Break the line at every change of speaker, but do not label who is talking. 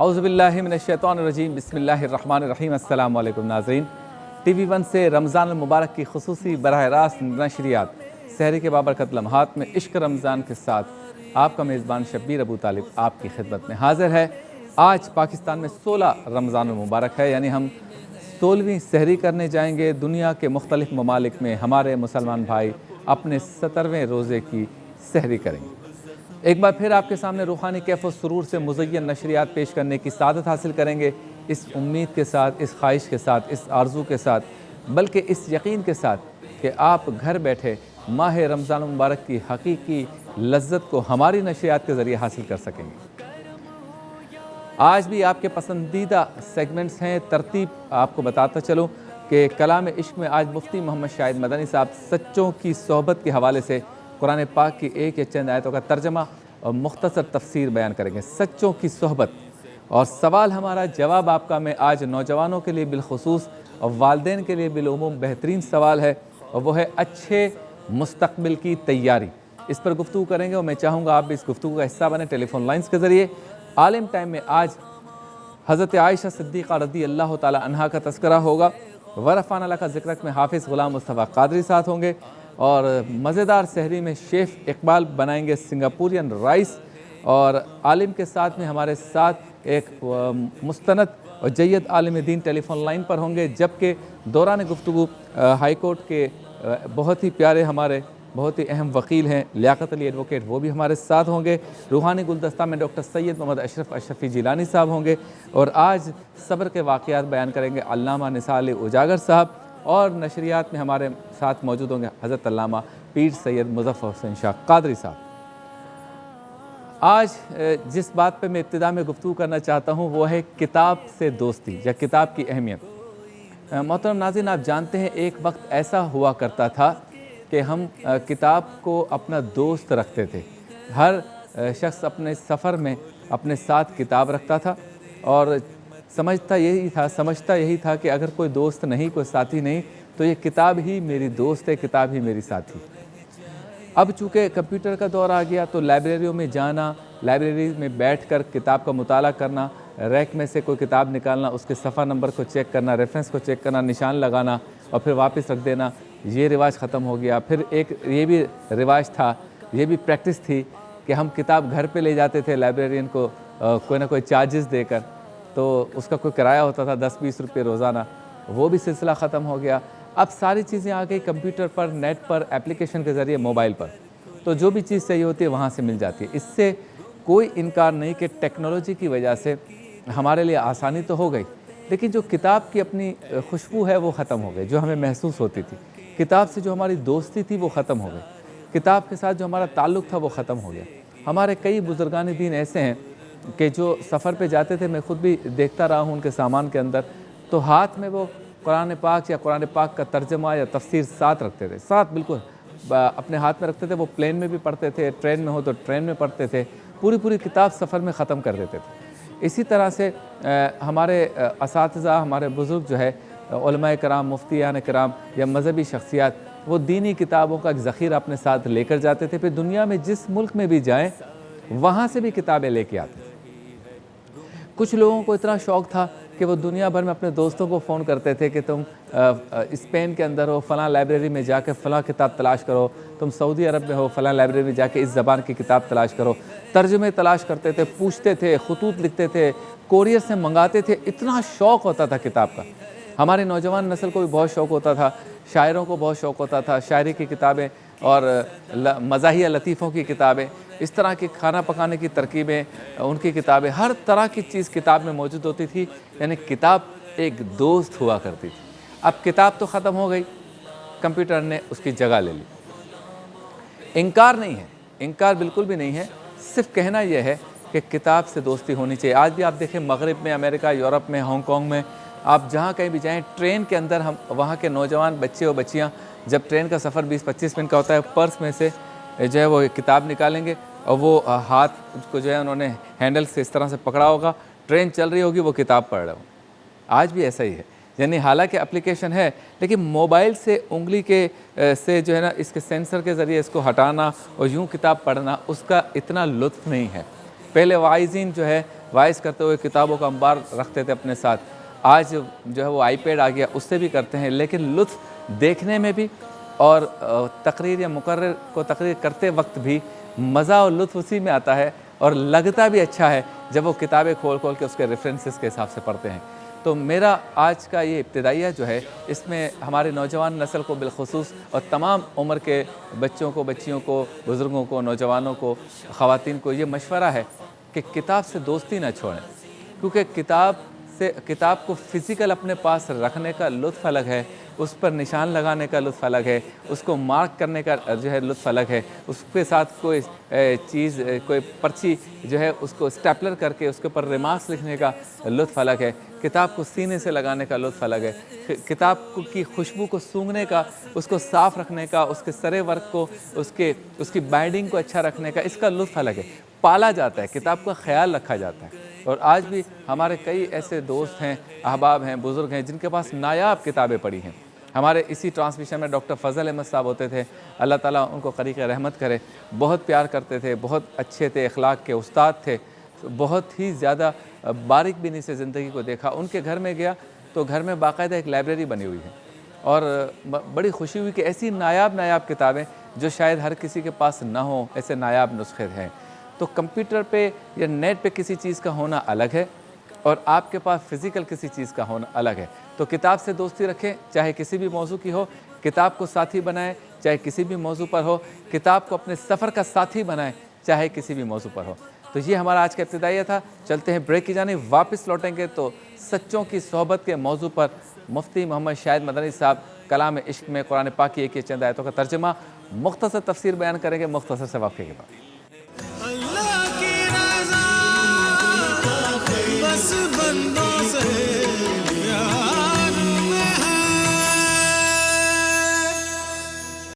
اعوذ باللہ من الشیطان الرجیم، بسم اللہ الرحمن الرحیم۔ السلام علیکم ناظرین، ٹی وی ون سے رمضان المبارک کی خصوصی براہ راست نشریات سحری کے بابرکت لمحات میں عشق رمضان کے ساتھ آپ کا میزبان شبیر ابو طالب آپ کی خدمت میں حاضر ہے۔ آج پاکستان میں 16 رمضان المبارک ہے، یعنی ہم 16ویں سحری کرنے جائیں گے۔ دنیا کے مختلف ممالک میں ہمارے مسلمان بھائی اپنے 17ویں روزے کی سحری کریں گے۔ ایک بار پھر آپ کے سامنے روحانی کیف و سرور سے مزین نشریات پیش کرنے کی سعادت حاصل کریں گے، اس امید کے ساتھ، اس خواہش کے ساتھ، اس آرزو کے ساتھ، بلکہ اس یقین کے ساتھ کہ آپ گھر بیٹھے ماہ رمضان المبارک کی حقیقی لذت کو ہماری نشریات کے ذریعے حاصل کر سکیں گے۔ آج بھی آپ کے پسندیدہ سیگمنٹس ہیں۔ ترتیب آپ کو بتاتا چلوں کہ کلام عشق میں آج مفتی محمد شاہد مدنی صاحب سچوں کی صحبت کے حوالے سے قرآن پاک کی ایک یا چند آیتوں کا ترجمہ اور مختصر تفسیر بیان کریں گے۔ سچوں کی صحبت اور سوال ہمارا جواب آپ کا میں آج نوجوانوں کے لیے بالخصوص اور والدین کے لیے بالعموم بہترین سوال ہے، اور وہ ہے اچھے مستقبل کی تیاری۔ اس پر گفتگو کریں گے اور میں چاہوں گا آپ بھی اس گفتگو کا حصہ بنیں ٹیلی فون لائنز کے ذریعے۔ عالم ٹائم میں آج حضرت عائشہ صدیقہ رضی اللہ تعالی عنہا کا تذکرہ ہوگا، ورفعنا لک ذکرک میں حافظ غلام مصطفیٰ قادری ساتھ ہوں گے، اور مزیدار سحری میں شیف اقبال بنائیں گے سنگاپورین رائس، اور عالم کے ساتھ میں ہمارے ساتھ ایک مستند اور جید عالم دین ٹیلی فون لائن پر ہوں گے، جبکہ دوران گفتگو ہائی کورٹ کے بہت ہی پیارے ہمارے بہت ہی اہم وکیل ہیں لیاقت علی ایڈوکیٹ، وہ بھی ہمارے ساتھ ہوں گے۔ روحانی گلدستہ میں ڈاکٹر سید محمد اشرف اشرفی جیلانی صاحب ہوں گے، اور آج صبر کے واقعات بیان کریں گے علامہ نثار علی اجاگر صاحب، اور نشریات میں ہمارے ساتھ موجود ہوں گے حضرت علامہ پیر سید مظفر حسین شاہ قادری صاحب۔ آج جس بات پہ میں ابتدا میں گفتگو کرنا چاہتا ہوں وہ ہے کتاب سے دوستی یا کتاب کی اہمیت۔ محترم ناظرین، آپ جانتے ہیں ایک وقت ایسا ہوا کرتا تھا کہ ہم کتاب کو اپنا دوست رکھتے تھے۔ ہر شخص اپنے سفر میں اپنے ساتھ کتاب رکھتا تھا، اور سمجھتا یہی تھا کہ اگر کوئی دوست نہیں، کوئی ساتھی نہیں، تو یہ کتاب ہی میری دوست ہے، کتاب ہی میری ساتھی۔ اب چونکہ کمپیوٹر کا دور آ گیا تو لائبریریوں میں جانا، لائبریری میں بیٹھ کر کتاب کا مطالعہ کرنا، ریک میں سے کوئی کتاب نکالنا، اس کے صفحہ نمبر کو چیک کرنا، ریفرنس کو چیک کرنا، نشان لگانا اور پھر واپس رکھ دینا، یہ رواج ختم ہو گیا۔ پھر ایک یہ بھی رواج تھا، یہ بھی پریکٹس تھی کہ ہم کتاب گھر پہ لے جاتے تھے لائبریرین کو کوئی نہ کوئی چارجز دے کر، تو اس کا کوئی کرایہ ہوتا تھا 10-20 روپے روزانہ، وہ بھی سلسلہ ختم ہو گیا۔ اب ساری چیزیں آ گئی کمپیوٹر پر، نیٹ پر، اپلیکیشن کے ذریعے، موبائل پر، تو جو بھی چیز چاہیے ہوتی ہے وہاں سے مل جاتی ہے۔ اس سے کوئی انکار نہیں کہ ٹیکنالوجی کی وجہ سے ہمارے لیے آسانی تو ہو گئی، لیکن جو کتاب کی اپنی خوشبو ہے وہ ختم ہو گئی، جو ہمیں محسوس ہوتی تھی۔ کتاب سے جو ہماری دوستی تھی وہ ختم ہو گئی، کتاب کے ساتھ جو ہمارا تعلق تھا وہ ختم ہو گیا۔ ہمارے کئی بزرگان دین ایسے ہیں کہ جو سفر پہ جاتے تھے، میں خود بھی دیکھتا رہا ہوں ان کے سامان کے اندر، تو ہاتھ میں وہ قرآن پاک یا قرآن پاک کا ترجمہ یا تفسیر ساتھ رکھتے تھے، ساتھ بالکل اپنے ہاتھ میں رکھتے تھے۔ وہ پلین میں بھی پڑھتے تھے، ٹرین میں ہو تو ٹرین میں پڑھتے تھے، پوری کتاب سفر میں ختم کر دیتے تھے۔ اسی طرح سے ہمارے اساتذہ، ہمارے بزرگ جو ہے علماء کرام، مفتیان کرام یا مذہبی شخصیات، وہ دینی کتابوں کا ایک ذخیرہ اپنے ساتھ لے کر جاتے تھے، پھر دنیا میں جس ملک میں بھی جائیں وہاں سے بھی کتابیں لے کے آتے تھے۔ کچھ لوگوں کو اتنا شوق تھا کہ وہ دنیا بھر میں اپنے دوستوں کو فون کرتے تھے کہ تم اسپین کے اندر ہو، فلاں لائبریری میں جا کے فلاں کتاب تلاش کرو، تم سعودی عرب میں ہو، فلاں لائبریری میں جا کے اس زبان کی کتاب تلاش کرو۔ ترجمے تلاش کرتے تھے، پوچھتے تھے، خطوط لکھتے تھے، کوریئر سے منگاتے تھے، اتنا شوق ہوتا تھا کتاب کا۔ ہماری نوجوان نسل کو بھی بہت شوق ہوتا تھا، شاعروں کو بہت شوق ہوتا تھا، شاعری کی کتابیں اور مزاحیہ لطیفوں کی کتابیں، اس طرح کی کھانا پکانے کی ترکیبیں، ان کی کتابیں، ہر طرح کی چیز کتاب میں موجود ہوتی تھی، یعنی کتاب ایک دوست ہوا کرتی تھی۔ اب کتاب تو ختم ہو گئی، کمپیوٹر نے اس کی جگہ لے لی۔ انکار نہیں ہے، انکار بالکل بھی نہیں ہے، صرف کہنا یہ ہے کہ کتاب سے دوستی ہونی چاہیے۔ آج بھی آپ دیکھیں مغرب میں، امریکہ، یورپ میں، ہانگ کانگ میں، آپ جہاں کہیں بھی جائیں، ٹرین کے اندر ہم وہاں کے نوجوان بچے اور بچیاں جب ٹرین کا سفر 20-25 منٹ کا ہوتا ہے، پرس میں سے جو ہے وہ کتاب نکالیں گے، اور وہ ہاتھ کو جو ہے انہوں نے ہینڈل سے اس طرح سے پکڑا ہوگا، ٹرین چل رہی ہوگی، وہ کتاب پڑھ رہے ہوں۔ آج بھی ایسا ہی ہے، یعنی حالانکہ اپلیکیشن ہے، لیکن موبائل سے انگلی کے سے جو ہے نا اس کے سینسر کے ذریعے اس کو ہٹانا اور یوں کتاب پڑھنا، اس کا اتنا لطف نہیں ہے۔ پہلے واعظین جو ہے وائس کرتے ہوئے کتابوں کا انبار رکھتے تھے اپنے ساتھ، آج جو ہے وہ آئی پیڈ آ گیا، اس سے بھی کرتے ہیں، لیکن لطف دیکھنے میں بھی اور تقریر یا مقرر کو تقریر کرتے وقت بھی مزہ اور لطف اسی میں آتا ہے، اور لگتا بھی اچھا ہے جب وہ کتابیں کھول کھول کے اس کے ریفرنسز کے حساب سے پڑھتے ہیں۔ تو میرا آج کا یہ ابتدائیہ جو ہے، اس میں ہمارے نوجوان نسل کو بالخصوص اور تمام عمر کے بچوں کو، بچیوں کو، بزرگوں کو، نوجوانوں کو، خواتین کو یہ مشورہ ہے کہ کتاب سے دوستی نہ چھوڑیں، کیونکہ کتاب کو فزیکل اپنے پاس رکھنے کا لطف الگ ہے، اس پر نشان لگانے کا لطف الگ ہے، اس کو مارک کرنے کا جو ہے لطف الگ ہے، اس کے ساتھ کوئی چیز، کوئی پرچی جو ہے اس کو اسٹیپلر کر کے اس کے اوپر ریمارکس لکھنے کا لطف الگ ہے، کتاب کو سینے سے لگانے کا لطف الگ ہے، کتاب کی خوشبو کو سونگھنے کا، اس کو صاف رکھنے کا، اس کے سرے ورک کو، اس کی بائنڈنگ کو اچھا رکھنے کا، اس کا لطف الگ ہے۔ پالا جاتا ہے، کتاب کا خیال رکھا جاتا ہے، اور آج بھی ہمارے کئی ایسے دوست ہیں، احباب ہیں، بزرگ ہیں جن کے پاس نایاب کتابیں پڑھی ہیں۔ ہمارے اسی ٹرانسمیشن میں ڈاکٹر فضل احمد صاحب ہوتے تھے، اللہ تعالیٰ ان کو قریق رحمت کرے، بہت پیار کرتے تھے، بہت اچھے تھے، اخلاق کے استاد تھے، بہت ہی زیادہ باریک بینی سے زندگی کو دیکھا۔ ان کے گھر میں گیا تو گھر میں باقاعدہ ایک لائبریری بنی ہوئی ہے، اور بڑی خوشی ہوئی کہ ایسی نایاب کتابیں جو شاید ہر کسی کے پاس نہ ہوں، ایسے نایاب نسخے ہیں۔ تو کمپیوٹر پہ یا نیٹ پہ کسی چیز کا ہونا الگ ہے، اور آپ کے پاس فزیکل کسی چیز کا ہونا الگ ہے۔ تو کتاب سے دوستی رکھیں، چاہے کسی بھی موضوع کی ہو، کتاب کو ساتھی بنائیں چاہے کسی بھی موضوع پر ہو، کتاب کو اپنے سفر کا ساتھی بنائیں چاہے کسی بھی موضوع پر ہو۔ تو یہ ہمارا آج کا ابتدائیہ تھا، چلتے ہیں بریک کی جانب، واپس لوٹیں گے تو سچوں کی صحبت کے موضوع پر مفتی محمد شاہد مدنی صاحب کلام عشق میں قرآن پاک کی ایک چند آیتوں کا ترجمہ، مختصر تفسیر بیان کریں گے مختصر سے وقفے کے بعد۔